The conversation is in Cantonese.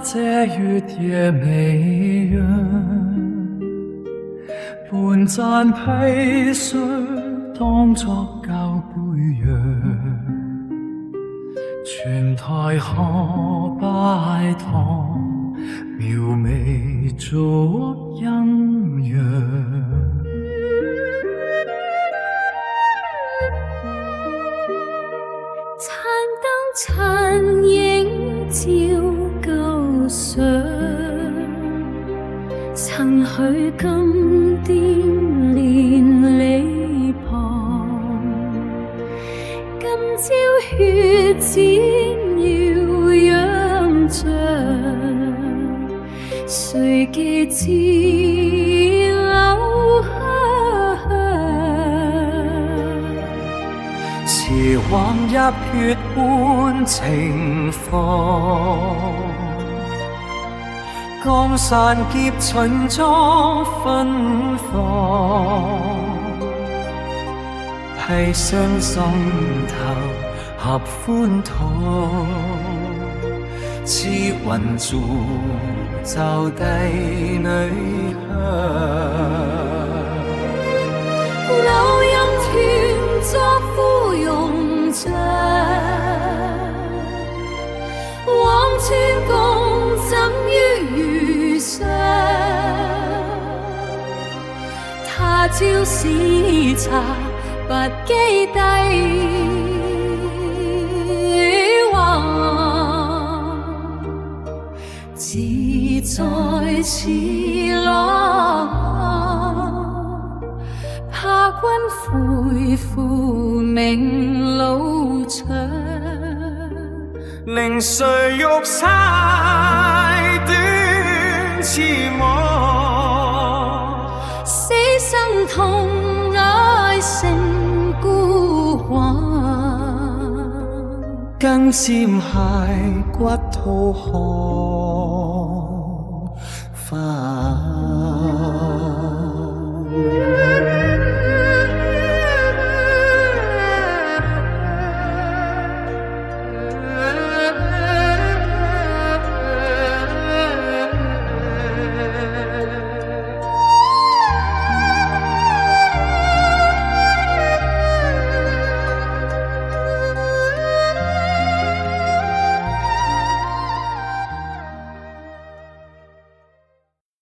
這月夜微弱，半盞披霜當作交杯藥，全台河拜託，描眉做陰陽。殘影照舊相，曾許金殿連理旁，今朝血濺遙揚着，誰記似留香？似往入血般情況，江山劫秦裝芬芳，披傷心頭合歡吐，似雲造就帝女香。柳蔭團作芙蓉帳，黃泉共枕於餘上，他朝使茶不記低往，自在似浪。怕君悔負名路長，令誰玉釵短似我，死生同愛成孤寒，更沾骸骨吐汗。